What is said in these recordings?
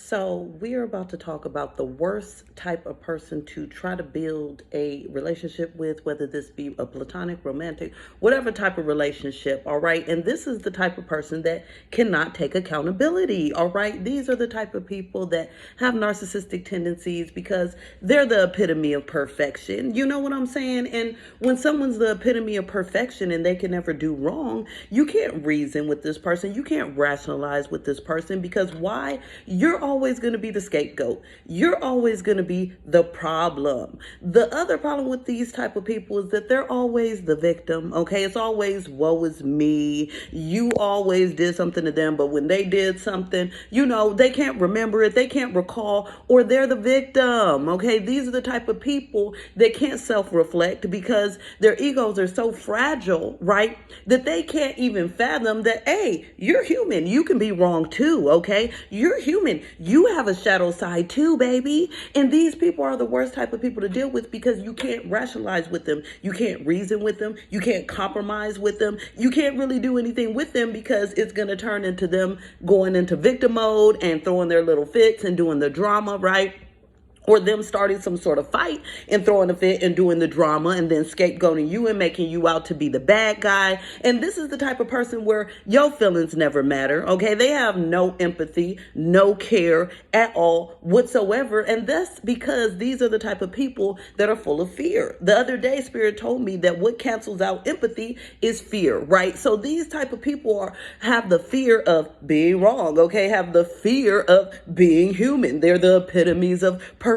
So, we are about to talk about the worst type of person to try to build a relationship with, whether this be a platonic, romantic, whatever type of relationship, all right? And this is the type of person that cannot take accountability, all right? These are the type of people that have narcissistic tendencies because they're the epitome of perfection. You know what I'm saying? And when someone's the epitome of perfection and they can never do wrong, you can't reason with this person. You can't rationalize with this person because why? You're always going to be the scapegoat. You're always going to be the problem. The other problem with these type of people is that they're always the victim. Okay, it's always woe is me. You always did something to them, but when they did something, they can't remember it, they can't recall, or they're the victim. Okay, these are the type of people that can't self-reflect because their egos are so fragile, right, that they can't even fathom that, hey, you're human, you can be wrong too. Okay, you're human, you have a shadow side too, baby. And these people are the worst type of people to deal with because you can't rationalize with them. You can't reason with them. You can't compromise with them. You can't really do anything with them because it's going to turn into them going into victim mode and throwing their little fits and doing the drama, right? Or them starting some sort of fight and throwing a fit and doing the drama and then scapegoating you and making you out to be the bad guy. And this is the type of person where your feelings never matter, okay? They have no empathy, no care at all whatsoever. And that's because these are the type of people that are full of fear. The other day, Spirit told me that what cancels out empathy is fear, right? So these type of people have the fear of being wrong, okay? Have the fear of being human. They're the epitomes of perfection.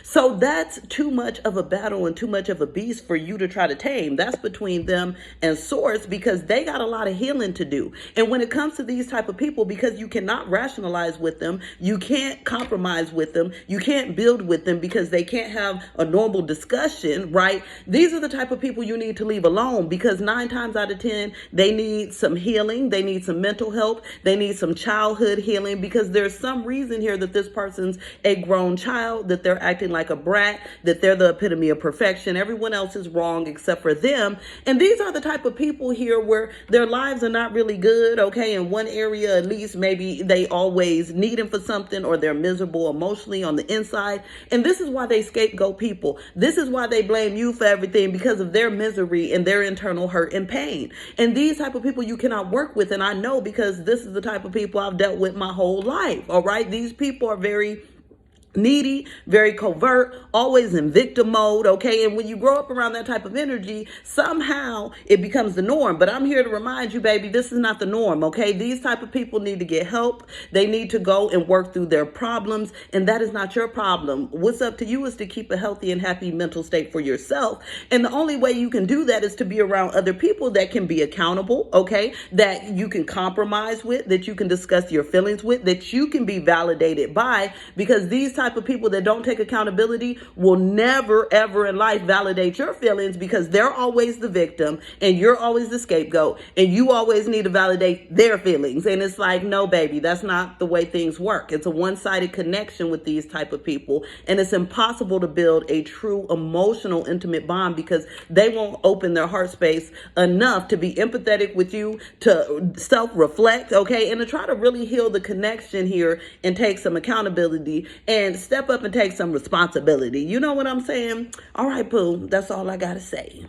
So that's too much of a battle and too much of a beast for you to try to tame. That's between them and Source because they got a lot of healing to do. And when it comes to these type of people, because you cannot rationalize with them, you can't compromise with them, you can't build with them because they can't have a normal discussion, right? These are the type of people you need to leave alone because 9 times out of 10, they need some healing. They need some mental help. They need some childhood healing because there's some reason here that this person's a grown child, that they're acting like a brat, that they're the epitome of perfection. Everyone else is wrong except for them. And these are the type of people here where their lives are not really good, okay? In one area, at least, maybe they always need them for something or they're miserable emotionally on the inside. And this is why they scapegoat people. This is why they blame you for everything because of their misery and their internal hurt and pain. And these type of people you cannot work with. And I know because this is the type of people I've dealt with my whole life, all right? These people are very needy, very covert, always in victim mode, okay? And when you grow up around that type of energy, somehow it becomes the norm. But I'm here to remind you, baby, this is not the norm, okay? These type of people need to get help. They need to go and work through their problems, and that is not your problem. What's up to you is to keep a healthy and happy mental state for yourself. And the only way you can do that is to be around other people that can be accountable, okay? That you can compromise with, that you can discuss your feelings with, that you can be validated by, because these type of people that don't take accountability will never ever in life validate your feelings because they're always the victim and you're always the scapegoat and you always need to validate their feelings. And it's like, no, baby, that's not the way things work. It's a one-sided connection with these type of people, and it's impossible to build a true emotional intimate bond because they won't open their heart space enough to be empathetic with you, to self-reflect, okay, and to try to really heal the connection here and take some accountability and step up and take some responsibility. You know what I'm saying? All right, Pooh, that's all I gotta say.